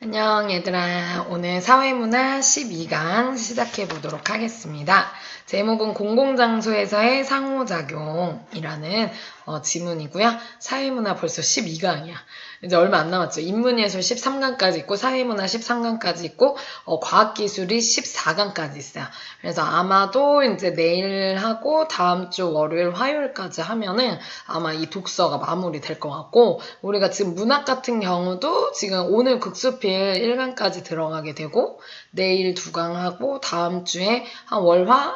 안녕 얘들아. 오늘 사회문화 12강 시작해 보도록 하겠습니다. 제목은 공공장소에서의 상호작용이라는 지문이고요. 사회문화 벌써 12강이야. 이제 얼마 안 남았죠. 인문예술 13강까지 있고 사회문화 13강까지 있고 과학기술이 14강까지 있어요. 그래서 아마도 이제 내일 하고 다음 주 월요일 화요일까지 하면은 아마 이 독서가 마무리될 것 같고, 우리가 지금 문학 같은 경우도 지금 오늘 극수필 1강까지 들어가게 되고 내일 2강 하고 다음 주에 한 월화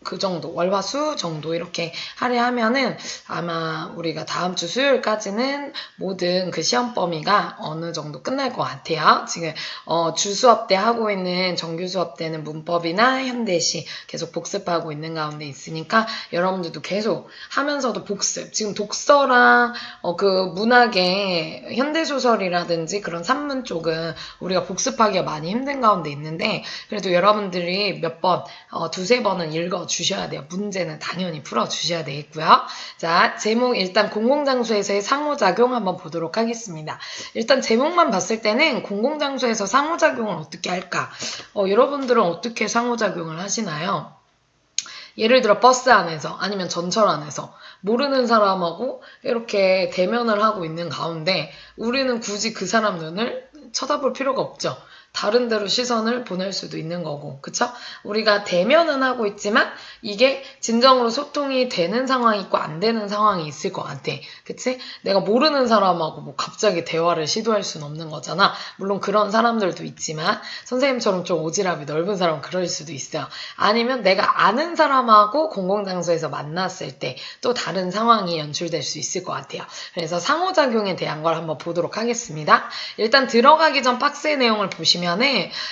그 정도, 월화수 정도 이렇게 할애하면은 아마 우리가 다음 주 수요일까지는 모든 그 시험 범위가 어느 정도 끝날 것 같아요. 지금 주 수업 때 하고 있는 정규 수업 때는 문법이나 현대시 계속 복습하고 있는 가운데 있으니까 여러분들도 계속 하면서도 복습. 지금 독서랑 그 문학의 현대소설이라든지 그런 산문 쪽은 우리가 복습하기가 많이 힘든 가운데 있는데, 그래도 여러분들이 몇 번, 두세 번은 읽어 주셔야 돼요. 문제는 당연히 풀어 주셔야 되겠고요. 자, 제목 일단 공공장소에서의 상호작용 한번 보도록 하겠습니다. 일단 제목만 봤을 때는 공공장소에서 상호작용을 어떻게 할까? 여러분들은 어떻게 상호작용을 하시나요? 예를 들어 버스 안에서 아니면 전철 안에서 모르는 사람하고 이렇게 대면을 하고 있는 가운데 우리는 굳이 그 사람 눈을 쳐다볼 필요가 없죠. 다른 데로 시선을 보낼 수도 있는 거고, 그쵸? 우리가 대면은 하고 있지만 이게 진정으로 소통이 되는 상황이 있고 안 되는 상황이 있을 것 같아. 그치? 내가 모르는 사람하고 뭐 갑자기 대화를 시도할 수는 없는 거잖아. 물론 그런 사람들도 있지만 선생님처럼 좀 오지랖이 넓은 사람은 그럴 수도 있어요. 아니면 내가 아는 사람하고 공공장소에서 만났을 때 또 다른 상황이 연출될 수 있을 것 같아요. 그래서 상호작용에 대한 걸 한번 보도록 하겠습니다. 일단 들어가기 전 박스의 내용을 보시면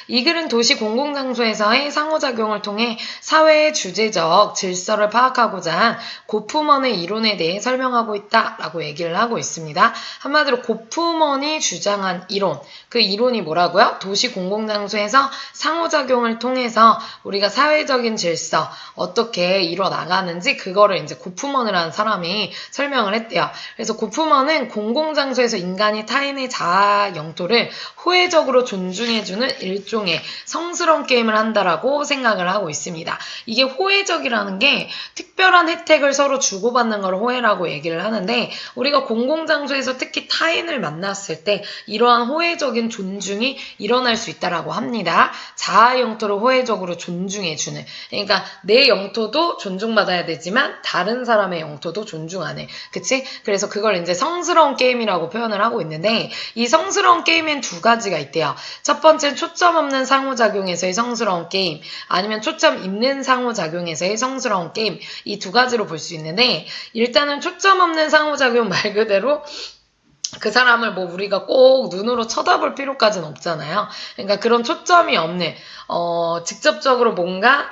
이 글은 도시 공공장소에서의 상호작용을 통해 사회의 주제적 질서를 파악하고자 한 고프먼의 이론에 대해 설명하고 있다라고 얘기를 하고 있습니다. 한마디로 고프먼이 주장한 이론, 그 이론이 뭐라고요? 도시 공공장소에서 상호작용을 통해서 우리가 사회적인 질서 어떻게 이뤄나가는지 그거를 이제 고프먼이라는 사람이 설명을 했대요. 그래서 고프먼은 공공장소에서 인간이 타인의 자아 영토를 호혜적으로 존중해주는 일종의 성스러운 게임을 한다라고 생각을 하고 있습니다. 이게 호혜적이라는 게 특별한 혜택을 서로 주고받는 걸 호혜라고 얘기를 하는데, 우리가 공공장소에서 특히 타인을 만났을 때 이러한 호혜적인 존중이 일어날 수 있다라고 합니다. 자아 영토를 호혜적으로 존중해주는, 그러니까 내 영토도 존중받아야 되지만 다른 사람의 영토도 존중하는, 그치? 그래서 그걸 이제 성스러운 게임이라고 표현을 하고 있는데, 이 성스러운 게임엔 두 가지가 있대요. 첫 번째는 초점 없는 상호작용에서의 성스러운 게임, 아니면 초점 있는 상호작용에서의 성스러운 게임, 이 두 가지로 볼 수 있는데, 일단은 초점 없는 상호작용 말 그대로 그 사람을 뭐 우리가 꼭 눈으로 쳐다볼 필요까지는 없잖아요. 그러니까 그런 초점이 없는, 직접적으로 뭔가,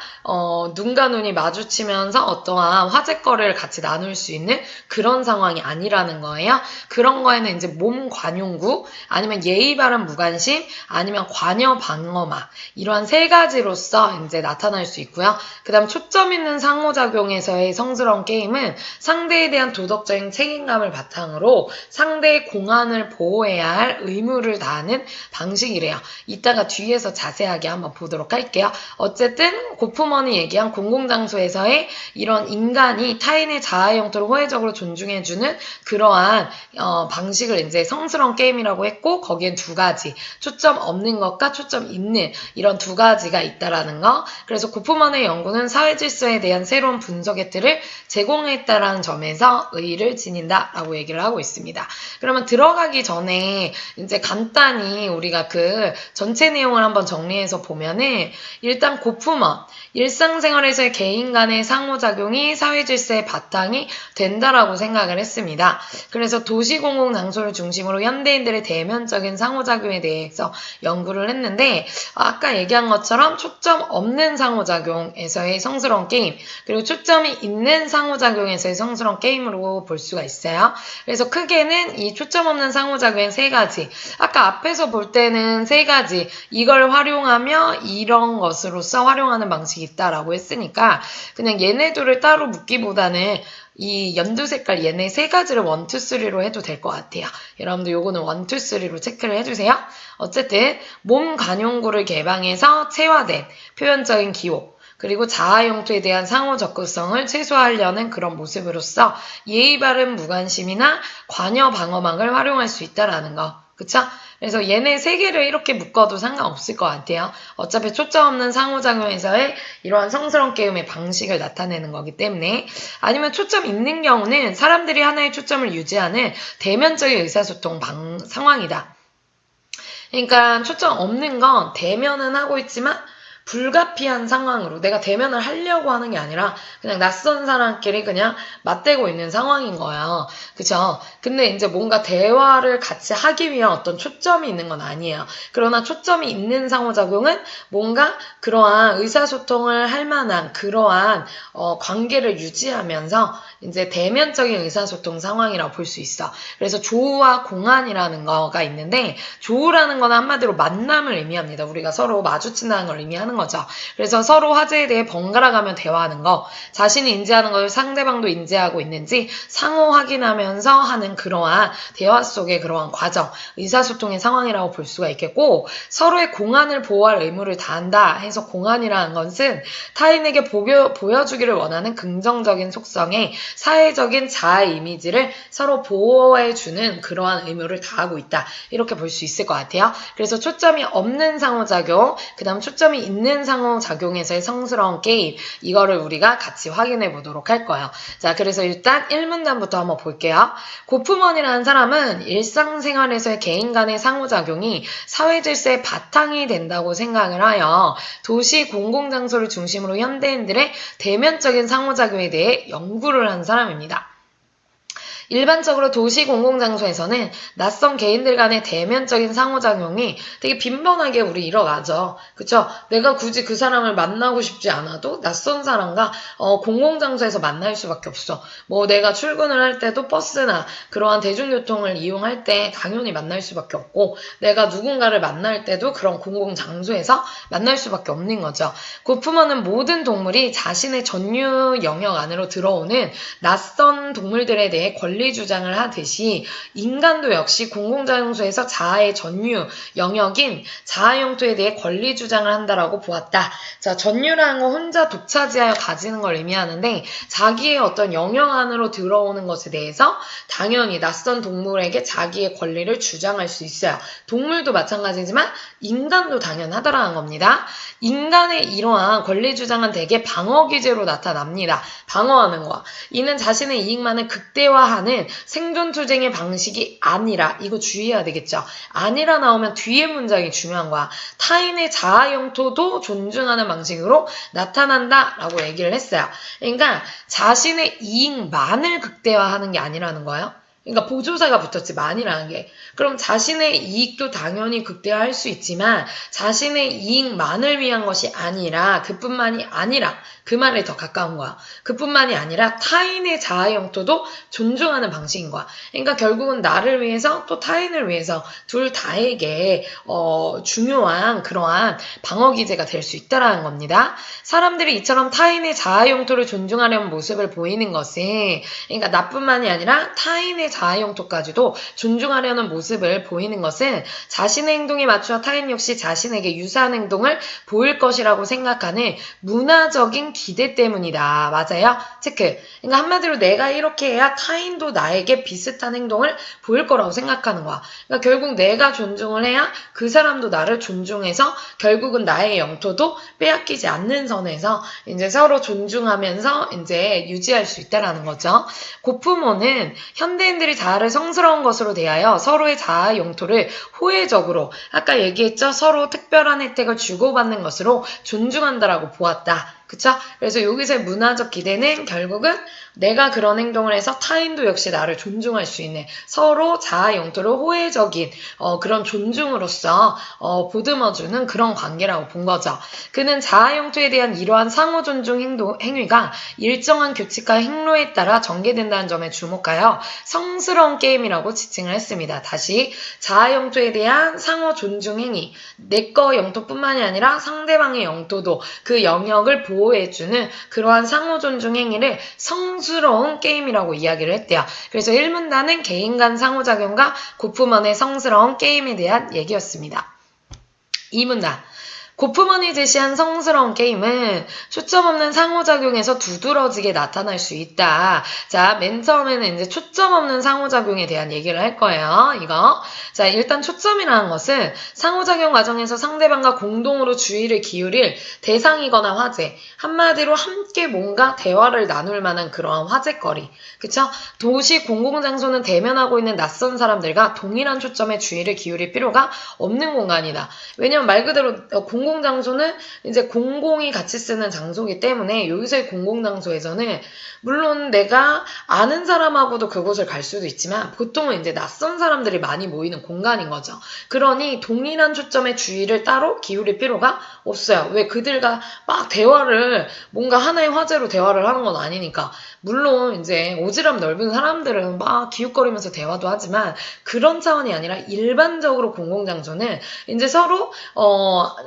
눈과 눈이 마주치면서 어떠한 화제거리를 같이 나눌 수 있는 그런 상황이 아니라는 거예요. 그런 거에는 이제 몸 관용구, 아니면 예의 바른 무관심, 아니면 관여 방어막, 이러한 세 가지로서 이제 나타날 수 있고요. 그 다음 초점 있는 상호작용에서의 성스러운 게임은 상대에 대한 도덕적인 책임감을 바탕으로 상대의 공안을 보호해야 할 의무를 다하는 방식이래요. 이따가 뒤에서 자세하게 한번 보도록 할게요. 어쨌든 고프먼이 얘기한 공공장소에서의 이런 인간이 타인의 자아 영토를 호혜적으로 존중해주는 그러한 방식을 이제 성스러운 게임이라고 했고, 거기엔 두 가지, 초점 없는 것과 초점 있는 이런 두 가지가 있다라는 거. 그래서 고프먼의 연구는 사회 질서에 대한 새로운 분석의 틀을 제공했다라는 점에서 의의를 지닌다라고 얘기를 하고 있습니다. 그러면 들어가기 전에 이제 간단히 우리가 그 전체 내용을 한번 정리해서 보면은, 일단 고프먼, 일상생활에서의 개인 간의 상호작용이 사회 질서의 바탕이 된다라고 생각을 했습니다. 그래서 도시공공장소를 중심으로 현대인들의 대면적인 상호작용에 대해서 연구를 했는데, 아까 얘기한 것처럼 초점 없는 상호작용에서의 성스러운 게임, 그리고 초점이 있는 상호작용에서의 성스러운 게임으로 볼 수가 있어요. 그래서 크게는 이 초점 초점 없는 상호작용은 세 가지. 아까 앞에서 볼 때는 세 가지. 이걸 활용하며 이런 것으로서 활용하는 방식이 있다라고 했으니까 그냥 얘네들을 따로 묻기보다는 이 연두 색깔 얘네 세 가지를 1, 2, 3로 해도 될 것 같아요. 여러분들 요거는 1, 2, 3로 체크를 해주세요. 어쨌든 몸 관용구를 개방해서 체화된 표현적인 기호 그리고 자아 용토에 대한 상호 적극성을 최소화하려는 그런 모습으로서 예의 바른 무관심이나 관여 방어막을 활용할 수 있다라는 거. 그쵸? 그래서 얘네 세 개를 이렇게 묶어도 상관없을 것 같아요. 어차피 초점 없는 상호작용에서의 이러한 성스러운 깨움의 방식을 나타내는 거기 때문에 아니면 초점 있는 경우는 사람들이 하나의 초점을 유지하는 대면적인 의사소통 상황이다. 그러니까 초점 없는 건 대면은 하고 있지만 불가피한 상황으로 내가 대면을 하려고 하는 게 아니라 그냥 낯선 사람끼리 그냥 맞대고 있는 상황인 거예요. 그쵸? 근데 이제 뭔가 대화를 같이 하기 위한 어떤 초점이 있는 건 아니에요. 그러나 초점이 있는 상호작용은 뭔가 그러한 의사소통을 할 만한 그러한 관계를 유지하면서 이제 대면적인 의사소통 상황이라고 볼 수 있어. 그래서 조우와 공안이라는 거가 있는데 조우라는 건 한마디로 만남을 의미합니다. 우리가 서로 마주친다는 걸 의미하는 거죠. 그래서 서로 화제에 대해 번갈아가며 대화하는 거, 자신이 인지하는 걸 상대방도 인지하고 있는지 상호 확인하면서 하는 그러한 대화 속의 그러한 과정, 의사소통의 상황이라고 볼 수가 있겠고 서로의 공안을 보호할 의무를 다한다 해서 공안이라는 것은 타인에게 보여주기를 원하는 긍정적인 속성의 사회적인 자아 이미지를 서로 보호해주는 그러한 의무를 다하고 있다. 이렇게 볼 수 있을 것 같아요. 그래서 초점이 없는 상호작용, 그 다음 초점이 있는 상호작용에서의 성스러운 게임, 이거를 우리가 같이 확인해 보도록 할 거예요. 자, 그래서 일단 1문단부터 한번 볼게요. 고프먼이라는 사람은 일상생활에서의 개인 간의 상호작용이 사회질서의 바탕이 된다고 생각을 하여 도시 공공장소를 중심으로 현대인들의 대면적인 상호작용에 대해 연구를 한 사람입니다. 일반적으로 도시 공공장소에서는 낯선 개인들 간의 대면적인 상호작용이 되게 빈번하게 우리 일어나죠. 그쵸? 내가 굳이 그 사람을 만나고 싶지 않아도 낯선 사람과 공공장소에서 만날 수밖에 없어. 뭐 내가 출근을 할 때도 버스나 그러한 대중교통을 이용할 때 당연히 만날 수밖에 없고 내가 누군가를 만날 때도 그런 공공장소에서 만날 수밖에 없는 거죠. 고프먼은 모든 동물이 자신의 전유 영역 안으로 들어오는 낯선 동물들에 대해 권리 주장을 하듯이 인간도 역시 공공장소에서 자아의 전유 영역인 자아 영토에 대해 권리 주장을 한다라고 보았다. 자, 전유라는 건 혼자 독차지하여 가지는 걸 의미하는데 자기의 어떤 영역 안으로 들어오는 것에 대해서 당연히 낯선 동물에게 자기의 권리를 주장할 수 있어요. 동물도 마찬가지지만 인간도 당연하다라는 겁니다. 인간의 이러한 권리 주장은 대개 방어 기제로 나타납니다. 방어하는 거야. 이는 자신의 이익만을 극대화하는 생존 투쟁의 방식이 아니라, 이거 주의해야 되겠죠. 아니라 나오면 뒤에 문장이 중요한 거야. 타인의 자아 영토도 존중하는 방식으로 나타난다 라고 얘기를 했어요. 그러니까 자신의 이익만을 극대화하는 게 아니라는 거예요. 그러니까 보조사가 붙었지, 만이라는 게. 그럼 자신의 이익도 당연히 극대화할 수 있지만 자신의 이익만을 위한 것이 아니라 그뿐만이 아니라 그 말에 더 가까운 거야. 그뿐만이 아니라 타인의 자아 영토도 존중하는 방식인 거야. 그러니까 결국은 나를 위해서 또 타인을 위해서 둘 다에게 중요한 그러한 방어 기제가 될 수 있다라는 겁니다. 사람들이 이처럼 타인의 자아 영토를 존중하려는 모습을 보이는 것은 그러니까 나뿐만이 아니라 타인의 자아 영토까지도 존중하려는 모습을 보이는 것은 자신의 행동에 맞추어 타인 역시 자신에게 유사한 행동을 보일 것이라고 생각하는 문화적인 기대 때문이다. 맞아요? 체크. 그러니까 한마디로 내가 이렇게 해야 타인도 나에게 비슷한 행동을 보일 거라고 생각하는 거야. 그러니까 결국 내가 존중을 해야 그 사람도 나를 존중해서 결국은 나의 영토도 빼앗기지 않는 선에서 이제 서로 존중하면서 이제 유지할 수 있다라는 거죠. 고프먼은 현대인들이 자아를 성스러운 것으로 대하여 서로의 자아 영토를 호혜적으로, 아까 얘기했죠? 서로 특별한 혜택을 주고받는 것으로 존중한다라고 보았다. 그쵸? 그래서 여기서의 문화적 기대는 결국은 내가 그런 행동을 해서 타인도 역시 나를 존중할 수 있는 서로 자아 영토를 호혜적인 그런 존중으로서 보듬어주는 그런 관계라고 본 거죠. 그는 자아 영토에 대한 이러한 상호 존중 행위가 일정한 규칙과 행로에 따라 전개된다는 점에 주목하여 성스러운 게임이라고 지칭을 했습니다. 다시 자아 영토에 대한 상호 존중 행위, 내 거 영토뿐만이 아니라 상대방의 영토도 그 영역을 보호해주는 그러한 상호 존중 행위를 성스러운 게임이라고 이야기를 했대요. 그래서 1문단은 개인 간 상호작용과 고프먼의 성스러운 게임에 대한 얘기였습니다. 2문단. 고프먼이 제시한 성스러운 게임은 초점 없는 상호작용에서 두드러지게 나타날 수 있다. 자, 맨 처음에는 이제 초점 없는 상호작용에 대한 얘기를 할 거예요. 이거. 자, 일단 초점이라는 것은 상호작용 과정에서 상대방과 공동으로 주의를 기울일 대상이거나 화제. 한마디로 함께 뭔가 대화를 나눌 만한 그러한 화제거리. 그쵸? 도시 공공장소는 대면하고 있는 낯선 사람들과 동일한 초점에 주의를 기울일 필요가 없는 공간이다. 왜냐면 말 그대로 공공장소는 이제 공공이 같이 쓰는 장소이기 때문에 여기서의 공공장소에서는 물론 내가 아는 사람하고도 그곳을 갈 수도 있지만 보통은 이제 낯선 사람들이 많이 모이는 공간인 거죠. 그러니 동일한 초점의 주의를 따로 기울일 필요가 없어요. 왜 그들과 막 대화를 뭔가 하나의 화제로 대화를 하는 건 아니니까. 물론 이제 오지랖 넓은 사람들은 막 기웃거리면서 대화도 하지만 그런 차원이 아니라 일반적으로 공공장소는 이제 서로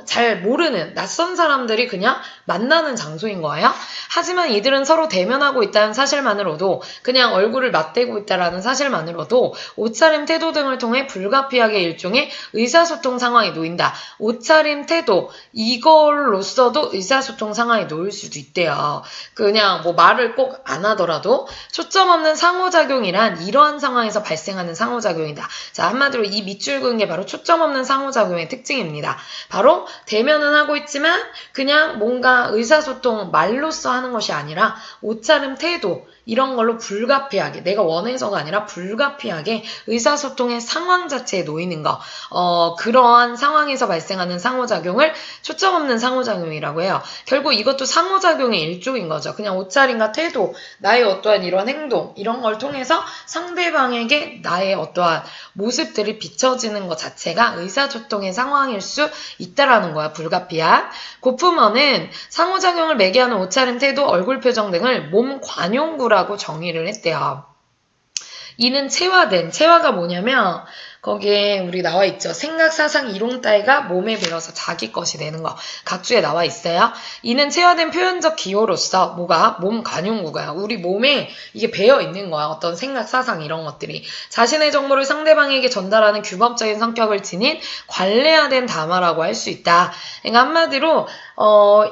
잘 모르는 낯선 사람들이 그냥 만나는 장소인 거예요. 하지만 이들은 서로 대면하고 있다는 사실만으로도 그냥 얼굴을 맞대고 있다는 사실만으로도 옷차림 태도 등을 통해 불가피하게 일종의 의사소통 상황에 놓인다. 옷차림 태도 이걸로써도 의사소통 상황에 놓일 수도 있대요. 그냥 뭐 말을 꼭 안 하더라도 초점 없는 상호작용이란 이러한 상황에서 발생하는 상호작용이다. 자, 한마디로 이 밑줄 그은 게 바로 초점 없는 상호작용의 특징입니다. 바로 대면은 하고 있지만 그냥 뭔가 의사소통 말로써 하는 것이 아니라 옷차림 태도 이런 걸로 불가피하게 내가 원해서가 아니라 불가피하게 의사소통의 상황 자체에 놓이는 거 그러한 상황에서 발생하는 상호작용을 초점 없는 상호작용이라고 해요. 결국 이것도 상호작용의 일종인 거죠. 그냥 옷차림과 태도 나의 어떠한 이런 행동 이런 걸 통해서 상대방에게 나의 어떠한 모습들이 비춰지는 것 자체가 의사소통의 상황일 수 있다라는 거야. 불가피한. 고프먼은 상호작용을 매개하는 옷차림, 태도, 얼굴 표정 등을 몸 관용구라고 정의를 했대요. 이는 체화가 뭐냐면 거기에 우리 나와 있죠. 생각, 사상, 이론 따위가 몸에 배어서 자기 것이 되는 거. 각주에 나와 있어요. 이는 체화된 표현적 기호로서 뭐가? 몸 관용구가 우리 몸에 이게 배어 있는 거야. 어떤 생각, 사상 이런 것들이. 자신의 정보를 상대방에게 전달하는 규범적인 성격을 지닌 관례화된 담화라고 할 수 있다. 그러니까 한마디로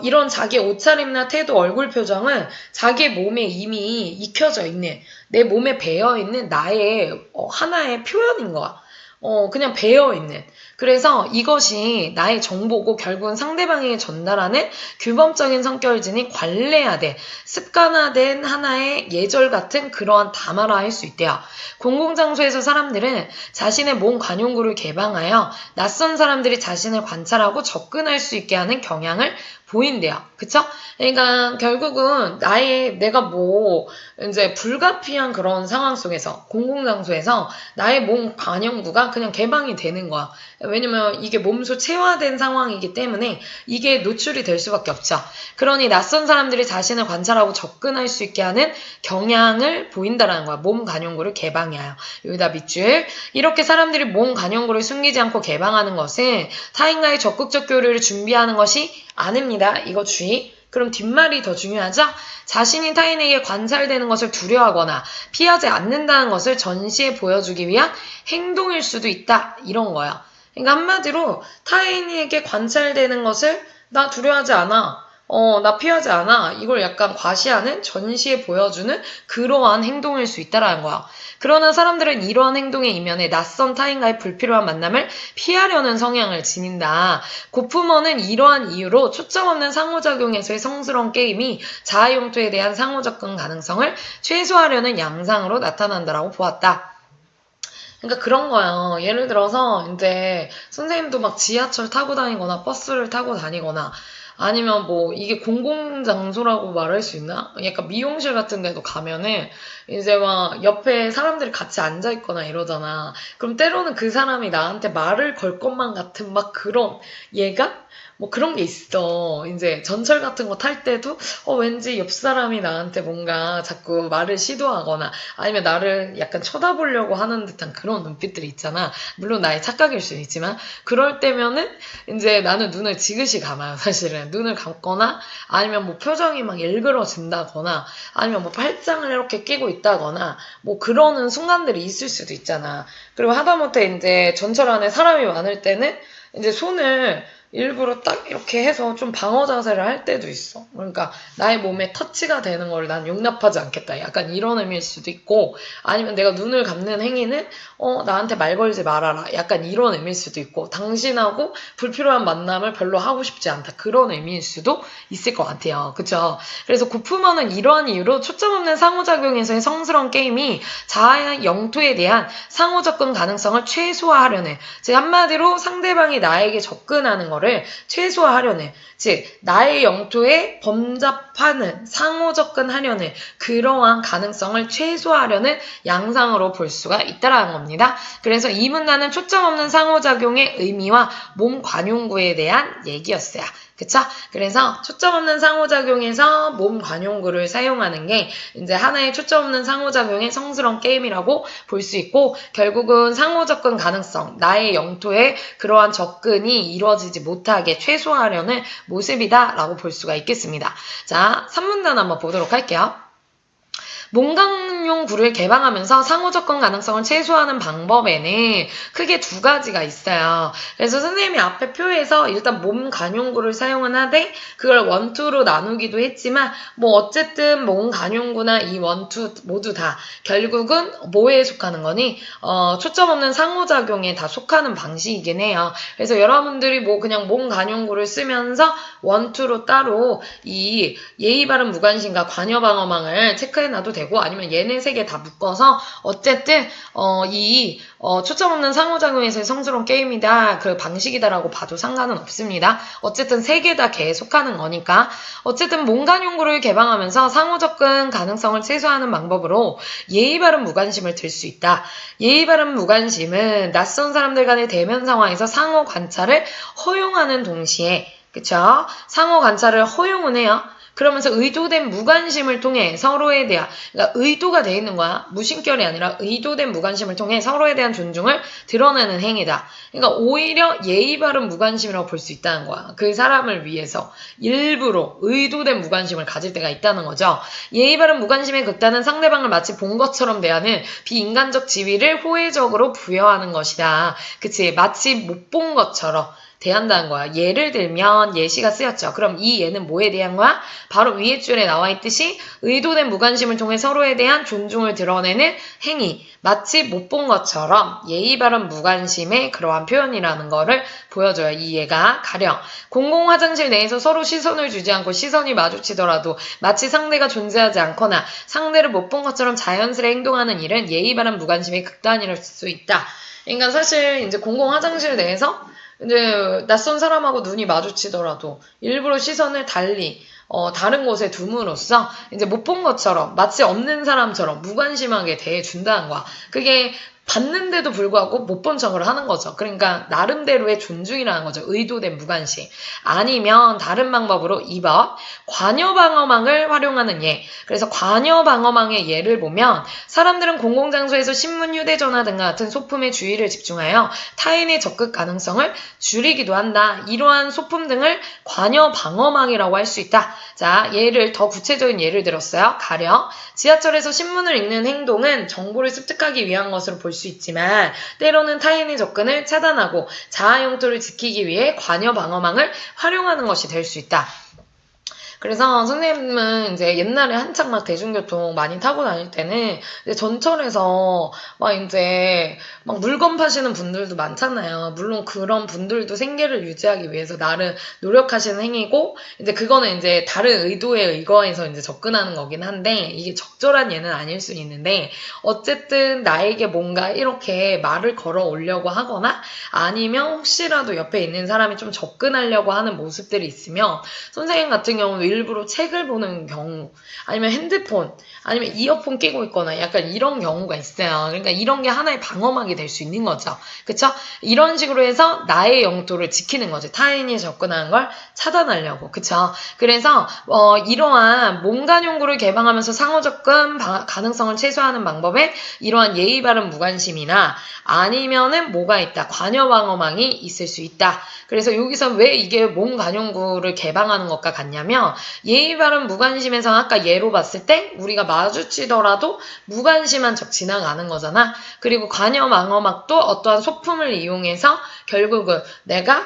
이런 자기의 옷차림이나 태도, 얼굴 표정은 자기의 몸에 이미 익혀져 있는 내 몸에 배어있는 나의 하나의 표현인 거야. 그냥 배어있는. 그래서 이것이 나의 정보고 결국은 상대방에게 전달하는 규범적인 성격을 지닌 관례화된, 습관화된 하나의 예절 같은 그러한 담화라 할 수 있대요. 공공장소에서 사람들은 자신의 몸 관용구를 개방하여 낯선 사람들이 자신을 관찰하고 접근할 수 있게 하는 경향을 보인대요. 그쵸? 그러니까 결국은 내가 뭐 이제 불가피한 그런 상황 속에서 공공장소에서 나의 몸 관용구가 그냥 개방이 되는 거야. 왜냐면 이게 몸소 체화된 상황이기 때문에 이게 노출이 될 수밖에 없죠. 그러니 낯선 사람들이 자신을 관찰하고 접근할 수 있게 하는 경향을 보인다라는 거야. 몸 관용구를 개방해요. 여기다 밑줄. 이렇게 사람들이 몸 관용구를 숨기지 않고 개방하는 것은 타인과의 적극적 교류를 준비하는 것이 아닙니다. 이거 주의. 그럼 뒷말이 더 중요하죠? 자신이 타인에게 관찰되는 것을 두려워하거나 피하지 않는다는 것을 전시해 보여주기 위한 행동일 수도 있다. 이런 거야. 그러니까 한마디로 타인에게 관찰되는 것을 나 두려워하지 않아. 나 피하지 않아. 이걸 약간 과시하는, 전시해 보여주는 그러한 행동일 수 있다라는 거야. 그러나 사람들은 이러한 행동의 이면에 낯선 타인과의 불필요한 만남을 피하려는 성향을 지닌다. 고프먼은 이러한 이유로 초점 없는 상호작용에서의 성스러운 게임이 자아용토에 대한 상호접근 가능성을 최소화하려는 양상으로 나타난다라고 보았다. 그러니까 그런 거예요. 예를 들어서 이제 선생님도 막 지하철 타고 다니거나 버스를 타고 다니거나 아니면 뭐 이게 공공장소라고 말할 수 있나? 약간 미용실 같은 데도 가면은 이제 막 옆에 사람들이 같이 앉아있거나 이러잖아. 그럼 때로는 그 사람이 나한테 말을 걸 것만 같은 막 그런 예감? 뭐 그런 게 있어. 이제 전철 같은 거 탈 때도 왠지 옆 사람이 나한테 뭔가 자꾸 말을 시도하거나 아니면 나를 약간 쳐다보려고 하는 듯한 그런 눈빛들이 있잖아. 물론 나의 착각일 수는 있지만 그럴 때면은 이제 나는 눈을 지그시 감아요. 사실은 눈을 감거나 아니면 뭐 표정이 막 일그러진다거나 아니면 뭐 팔짱을 이렇게 끼고 있다거나 뭐 그러는 순간들이 있을 수도 있잖아. 그리고 하다못해 이제 전철 안에 사람이 많을 때는 이제 손을 일부러 딱 이렇게 해서 좀 방어 자세를 할 때도 있어. 그러니까 나의 몸에 터치가 되는 걸 난 용납하지 않겠다. 약간 이런 의미일 수도 있고 아니면 내가 눈을 감는 행위는 나한테 말 걸지 말아라. 약간 이런 의미일 수도 있고 당신하고 불필요한 만남을 별로 하고 싶지 않다. 그런 의미일 수도 있을 것 같아요. 그쵸? 그래서 고프먼은 이러한 이유로 초점 없는 상호작용에서의 성스러운 게임이 자아의 영토에 대한 상호 접근 가능성을 최소화하려는 즉 한마디로 상대방이 나에게 접근하는 걸 최소화하려는 즉 나의 영토에 범접하는 상호 접근하려는 그러한 가능성을 최소화하려는 양상으로 볼 수가 있다는 겁니다. 그래서 이 문단은 초점 없는 상호작용의 의미와 몸 관용구에 대한 얘기였어요. 그쵸? 그래서 초점 없는 상호작용에서 몸 관용구를 사용하는 게 이제 하나의 초점 없는 상호작용의 성스러운 게임이라고 볼 수 있고 결국은 상호 접근 가능성, 나의 영토에 그러한 접근이 이루어지지 못하게 최소화하려는 모습이다라고 볼 수가 있겠습니다. 자, 3문단 한번 보도록 할게요. 몸관용구를 개방하면서 상호 접근 가능성을 최소화하는 방법에는 크게 두 가지가 있어요. 그래서 선생님이 앞에 표에서 일단 몸관용구를 사용은 하되 그걸 원투로 나누기도 했지만 뭐 어쨌든 몸관용구나 이 원투 모두 다 결국은 뭐에 속하는 거니? 초점 없는 상호작용에 다 속하는 방식이긴 해요. 그래서 여러분들이 뭐 그냥 몸관용구를 쓰면서 원투로 따로 이 예의 바른 무관심과 관여 방어망을 체크해놔도 되고 아니면 얘네 세 개 다 묶어서 어쨌든 초점 없는 상호작용에서의 성스러운 게임이다 그 방식이다라고 봐도 상관은 없습니다. 어쨌든 세 개 다 개에 속하는 거니까 어쨌든 몸관용구를 개방하면서 상호 접근 가능성을 최소화하는 방법으로 예의 바른 무관심을 들 수 있다. 예의 바른 무관심은 낯선 사람들 간의 대면 상황에서 상호 관찰을 허용하는 동시에 그쵸? 상호 관찰을 허용은 해요. 그러면서 의도된 무관심을 통해 서로에 대한 그러니까 의도가 돼 있는 거야. 무심결이 아니라 의도된 무관심을 통해 서로에 대한 존중을 드러내는 행위다. 그러니까 오히려 예의 바른 무관심이라고 볼 수 있다는 거야. 그 사람을 위해서 일부러 의도된 무관심을 가질 때가 있다는 거죠. 예의 바른 무관심의 극단은 상대방을 마치 본 것처럼 대하는 비인간적 지위를 호혜적으로 부여하는 것이다. 그치? 마치 못 본 것처럼 대한다는 거야. 예를 들면 예시가 쓰였죠. 그럼 이 예는 뭐에 대한 거야? 바로 위에 줄에 나와 있듯이 의도된 무관심을 통해 서로에 대한 존중을 드러내는 행위. 마치 못 본 것처럼 예의 바른 무관심의 그러한 표현이라는 거를 보여줘요. 이 예가 가령 공공 화장실 내에서 서로 시선을 주지 않고 시선이 마주치더라도 마치 상대가 존재하지 않거나 상대를 못 본 것처럼 자연스레 행동하는 일은 예의 바른 무관심의 극단일 수 있다. 그러니까 사실 이제 공공 화장실 내에서 이제 낯선 사람하고 눈이 마주치더라도 일부러 시선을 달리 다른 곳에 둠으로써 이제 못 본 것처럼 마치 없는 사람처럼 무관심하게 대해준다는 거야. 그게 봤는데도 불구하고 못 본 척을 하는 거죠. 그러니까 나름대로의 존중이라는 거죠. 의도된 무관심. 아니면 다른 방법으로 2번 관여 방어망을 활용하는 예. 그래서 관여 방어망의 예를 보면 사람들은 공공장소에서 신문, 휴대전화 등 같은 소품에 주의를 집중하여 타인의 접근 가능성을 줄이기도 한다. 이러한 소품 등을 관여 방어망이라고 할 수 있다. 자, 예를 더 구체적인 예를 들었어요. 가령 지하철에서 신문을 읽는 행동은 정보를 습득하기 위한 것으로 볼 수 있지만 때로는 타인의 접근을 차단하고 자아 영토를 지키기 위해 관여 방어망을 활용하는 것이 될 수 있다. 그래서 선생님은 이제 옛날에 한창 막 대중교통 많이 타고 다닐 때는 이제 전철에서 막 이제 막 물건 파시는 분들도 많잖아요. 물론 그런 분들도 생계를 유지하기 위해서 나름 노력하시는 행위고, 이제 그거는 이제 다른 의도에 의거해서 이제 접근하는 거긴 한데, 이게 적절한 예는 아닐 수 있는데, 어쨌든 나에게 뭔가 이렇게 말을 걸어 오려고 하거나, 아니면 혹시라도 옆에 있는 사람이 좀 접근하려고 하는 모습들이 있으면, 선생님 같은 경우는 일부러 책을 보는 경우, 아니면 핸드폰, 아니면 이어폰 끼고 있거나 약간 이런 경우가 있어요. 그러니까 이런 게 하나의 방어막이 될 수 있는 거죠. 그쵸? 이런 식으로 해서 나의 영토를 지키는 거죠. 타인이 접근하는 걸 차단하려고. 그쵸? 그래서 이러한 몸간 용구를 개방하면서 상호 접근 가능성을 최소화하는 방법에 이러한 예의 바른 무관심이나 아니면은 뭐가 있다. 관여 방어망이 있을 수 있다. 그래서 여기서 왜 이게 몸 간용구를 개방하는 것과 같냐면, 예의 바른 무관심에서 아까 예로 봤을 때 우리가 마주치더라도 무관심한 척 지나가는 거잖아. 그리고 관여 방어막도 어떠한 소품을 이용해서 결국은 내가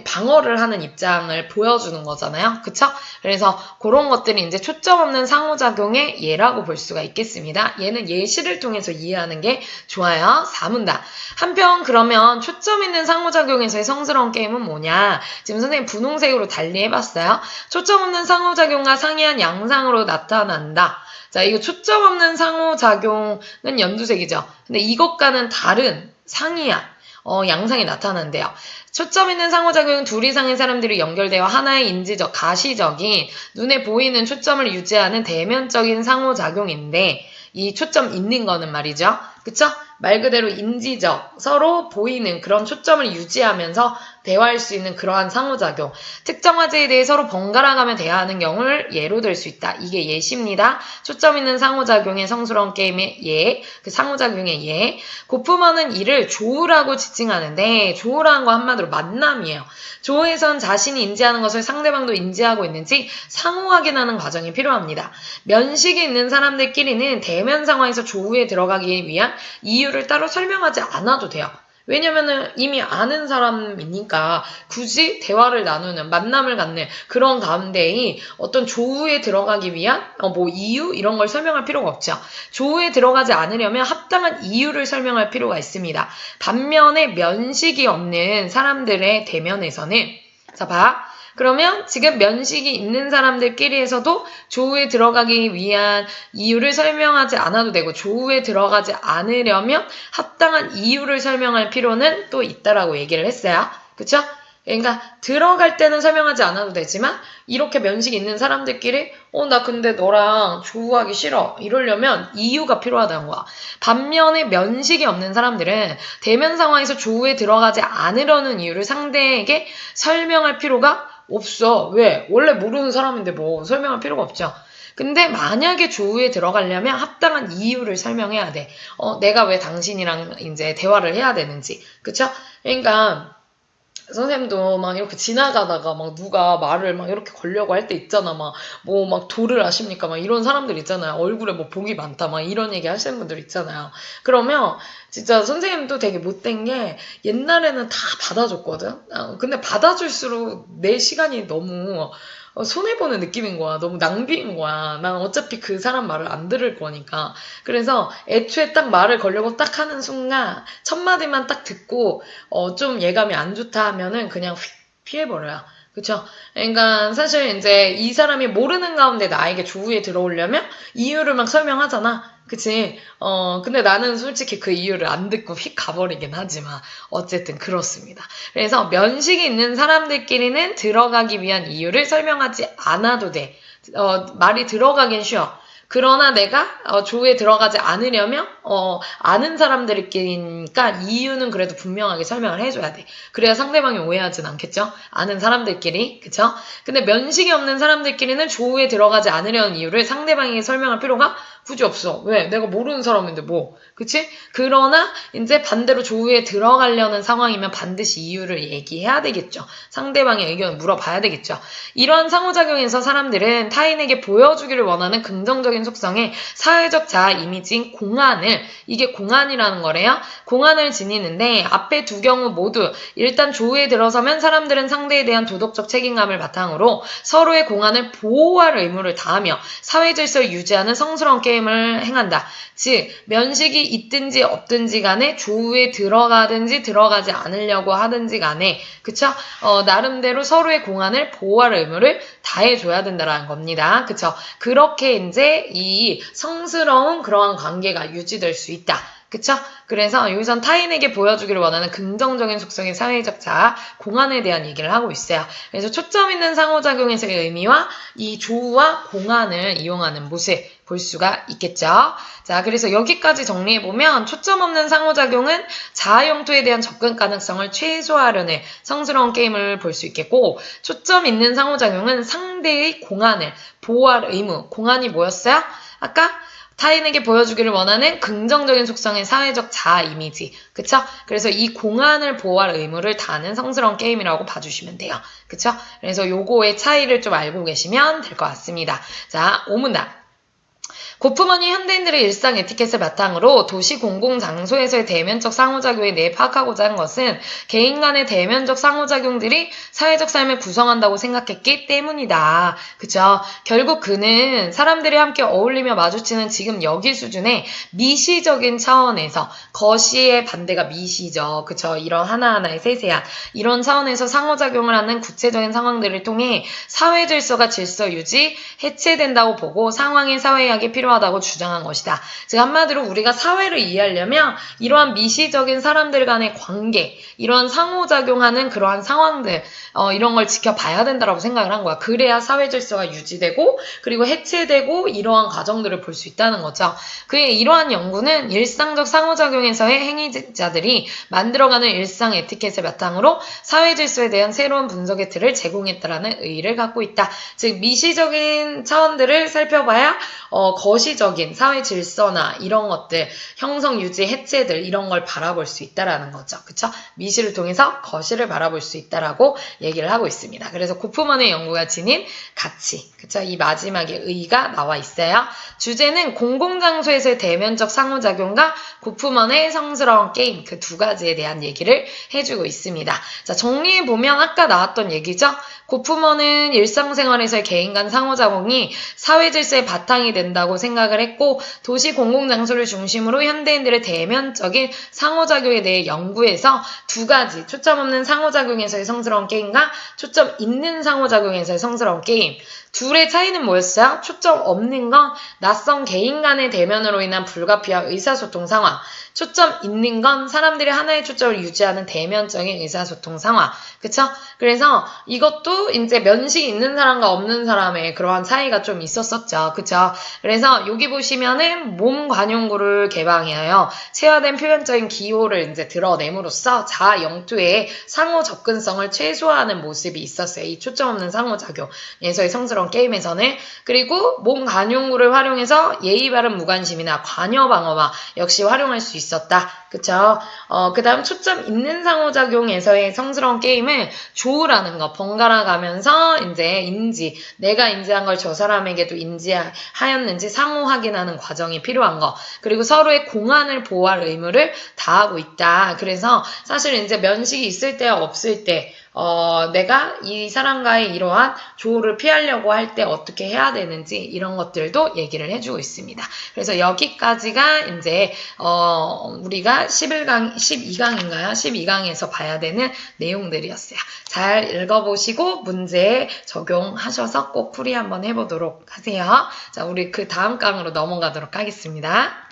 방어를 하는 입장을 보여주는 거잖아요. 그쵸? 그래서 그런 것들이 이제 초점 없는 상호작용의 예라고 볼 수가 있겠습니다. 얘는 예시를 통해서 이해하는 게 좋아요. 4문답. 한편 그러면 초점 있는 상호작용에서의 성스러운 게임은 뭐냐? 지금 선생님 분홍색으로 달리 해봤어요. 초점 없는 상호작용과 상이한 양상으로 나타난다. 자, 이거 초점 없는 상호작용은 연두색이죠. 근데 이것과는 다른 상이한 양상이 나타난대요. 초점 있는 상호작용은 둘 이상의 사람들이 연결되어 하나의 인지적, 가시적인 눈에 보이는 초점을 유지하는 대면적인 상호작용인데, 이 초점 있는 거는 말이죠. 그쵸? 말 그대로 인지적, 서로 보이는 그런 초점을 유지하면서 대화할 수 있는 그러한 상호작용. 특정 화제에 대해 서로 번갈아가며 대화하는 경우를 예로 들 수 있다. 이게 예시입니다. 초점 있는 상호작용의 성스러운 게임의 예, 그 상호작용의 예. 고프먼은 이를 조우라고 지칭하는데, 조우라는 거 한마디로 만남이에요. 조우에선 자신이 인지하는 것을 상대방도 인지하고 있는지 상호 확인하는 과정이 필요합니다. 면식이 있는 사람들끼리는 대면 상황에서 조우에 들어가기 위한 이유를 따로 설명하지 않아도 돼요. 왜냐면은 이미 아는 사람이니까 굳이 대화를 나누는, 만남을 갖는 그런 가운데에 어떤 조우에 들어가기 위한 이유 이런 걸 설명할 필요가 없죠. 조우에 들어가지 않으려면 합당한 이유를 설명할 필요가 있습니다. 반면에 면식이 없는 사람들의 대면에서는, 자 봐. 그러면 지금 면식이 있는 사람들끼리에서도 조우에 들어가기 위한 이유를 설명하지 않아도 되고, 조우에 들어가지 않으려면 합당한 이유를 설명할 필요는 또 있다라고 얘기를 했어요. 그쵸? 그러니까 들어갈 때는 설명하지 않아도 되지만, 이렇게 면식이 있는 사람들끼리 나 근데 너랑 조우하기 싫어 이러려면 이유가 필요하다는 거야. 반면에 면식이 없는 사람들은 대면 상황에서 조우에 들어가지 않으려는 이유를 상대에게 설명할 필요가 없어. 왜? 원래 모르는 사람인데 뭐 설명할 필요가 없죠. 근데 만약에 조우에 들어가려면 합당한 이유를 설명해야 돼. 내가 왜 당신이랑 이제 대화를 해야 되는지. 그쵸? 그러니까 선생님도 막 이렇게 지나가다가 막 누가 말을 막 이렇게 걸려고 할 때 있잖아. 막 도를 아십니까? 막 이런 사람들 있잖아요. 얼굴에 뭐 복이 많다. 막 이런 얘기 하시는 분들 있잖아요. 그러면 진짜 선생님도 되게 못된 게, 옛날에는 다 받아줬거든? 근데 받아줄수록 내 시간이 너무 손해보는 느낌인 거야. 너무 낭비인 거야. 난 어차피 그 사람 말을 안 들을 거니까. 그래서 애초에 딱 말을 걸려고 딱 하는 순간 첫 마디만 딱 듣고 좀 예감이 안 좋다 하면은 그냥 휙 피해버려요. 그쵸? 그러니까 사실 이제 이 사람이 모르는 가운데 나에게 조우에 들어오려면 이유를 막 설명하잖아. 그치? 근데 나는 솔직히 그 이유를 안 듣고 휙 가버리긴 하지만 어쨌든 그렇습니다. 그래서 면식이 있는 사람들끼리는 들어가기 위한 이유를 설명하지 않아도 돼. 말이 들어가긴 쉬워. 그러나 내가 조우에 들어가지 않으려면 아는 사람들끼리니까 이유는 그래도 분명하게 설명을 해줘야 돼. 그래야 상대방이 오해하진 않겠죠? 아는 사람들끼리, 그쵸? 근데 면식이 없는 사람들끼리는 조우에 들어가지 않으려는 이유를 상대방에게 설명할 필요가 굳이 없어. 왜? 내가 모르는 사람인데 뭐. 그치? 그러나 이제 반대로 조우에 들어가려는 상황이면 반드시 이유를 얘기해야 되겠죠. 상대방의 의견을 물어봐야 되겠죠. 이런 상호작용에서 사람들은 타인에게 보여주기를 원하는 긍정적인 속성의 사회적 자아 이미지인 공안을, 이게 공안이라는 거래요. 공안을 지니는데 앞에 두 경우 모두 일단 조우에 들어서면 사람들은 상대에 대한 도덕적 책임감을 바탕으로 서로의 공안을 보호할 의무를 다하며 사회 질서를 유지하는 성스러운 게임을 행한다. 즉 면식이 있든지 없든지 간에 조우에 들어가든지 들어가지 않으려고 하든지 간에 그쵸? 나름대로 서로의 공안을 보호할 의무를 다해줘야 된다는 겁니다. 그쵸? 그렇게 이제 이 성스러운 그러한 관계가 유지될 수 있다. 그쵸? 그래서 여기선 타인에게 보여주기를 원하는 긍정적인 속성의 사회적 자아, 공안에 대한 얘기를 하고 있어요. 그래서 초점 있는 상호작용에서의 의미와 이 조우와 공안을 이용하는 모습 볼 수가 있겠죠. 자, 그래서 여기까지 정리해보면 초점 없는 상호작용은 자아 영토에 대한 접근 가능성을 최소화하려는 성스러운 게임을 볼 수 있겠고, 초점 있는 상호작용은 상대의 공안을 보호할 의무, 공안이 뭐였어요? 아까 타인에게 보여주기를 원하는 긍정적인 속성의 사회적 자아 이미지. 그쵸? 그래서 이 공안을 보호할 의무를 다하는 성스러운 게임이라고 봐주시면 돼요. 그쵸? 그래서 요거의 차이를 좀 알고 계시면 될 것 같습니다. 자, 오문답. 고프먼이 현대인들의 일상 에티켓을 바탕으로 도시 공공장소에서의 대면적 상호작용에 대해 파악하고자 한 것은 개인 간의 대면적 상호작용들이 사회적 삶을 구성한다고 생각했기 때문이다. 그죠? 결국 그는 사람들이 함께 어울리며 마주치는 지금 여기 수준의 미시적인 차원에서, 거시의 반대가 미시죠. 그쵸? 이런 하나하나의 세세한 이런 차원에서 상호작용을 하는 구체적인 상황들을 통해 사회 질서가 질서 유지, 해체된다고 보고 상황의 사회학이 필요하다고 주장한 것이다. 즉 한마디로 우리가 사회를 이해하려면 이러한 미시적인 사람들 간의 관계, 이런 상호작용하는 그러한 상황들, 이런 걸 지켜봐야 된다고 생각을 한 거야. 그래야 사회 질서가 유지되고 그리고 해체되고 이러한 과정들을 볼 수 있다는 거죠. 그의 이러한 연구는 일상적 상호작용에서의 행위자들이 만들어가는 일상 에티켓을 바탕으로 사회 질서에 대한 새로운 분석의 틀을 제공했다라는 의의를 갖고 있다. 즉 미시적인 차원들을 살펴봐야 거시적인 사회 질서나 이런 것들, 형성, 유지, 해체들 이런 걸 바라볼 수 있다라는 거죠. 그쵸? 미시를 통해서 거시를 바라볼 수 있다라고 얘기를 하고 있습니다. 그래서 고프먼의 연구가 지닌 가치, 그쵸? 이 마지막에 의의가 나와 있어요. 주제는 공공장소에서의 대면적 상호작용과 고프먼의 성스러운 게임, 그 두 가지에 대한 얘기를 해주고 있습니다. 자, 정리해보면 아까 나왔던 얘기죠? 고프먼은 일상생활에서의 개인 간 상호작용이 사회 질서의 바탕이 된다고 생각을 했고, 도시 공공장소를 중심으로 현대인들의 대면적인 상호작용에 대해 연구해서 두 가지, 초점 없는 상호작용에서의 성스러운 게임과 초점 있는 상호작용에서의 성스러운 게임, 둘의 차이는 뭐였어요? 초점 없는 건 낯선 개인 간의 대면으로 인한 불가피한 의사소통 상황, 초점 있는 건 사람들이 하나의 초점을 유지하는 대면적인 의사소통 상황. 그쵸? 그래서 이것도 이제 면식이 있는 사람과 없는 사람의 그러한 차이가 좀 있었었죠. 그쵸? 그래서 여기 보시면은 몸 관용구를 개방해요. 체화된 표현적인 기호를 이제 드러냄으로써 자아 영토의 상호 접근성을 최소화하는 모습이 있었어요. 이 초점 없는 상호작용에서의 성스러운 게임에서는. 그리고 몸 관용구를 활용해서 예의 바른 무관심이나 관여 방어막 역시 활용할 수 있었다. 그쵸? 그 다음 초점 있는 상호작용에서의 성스러운 게임은 조우라는 거, 번갈아 가면서 이제 인지, 내가 인지한 걸 저 사람에게도 인지하였는지 상호 확인하는 과정이 필요한 거, 그리고 서로의 공안을 보호할 의무를 다하고 있다. 그래서 사실 이제 면식이 있을 때 없을 때 내가 이 사람과의 이러한 조우를 피하려고 할 때 어떻게 해야 되는지 이런 것들도 얘기를 해주고 있습니다. 그래서 여기까지가 이제 우리가 12강인가요? 12강에서 봐야 되는 내용들이었어요. 잘 읽어보시고 문제에 적용하셔서 꼭 풀이 한번 해보도록 하세요. 자, 우리 그 다음 강으로 넘어가도록 하겠습니다.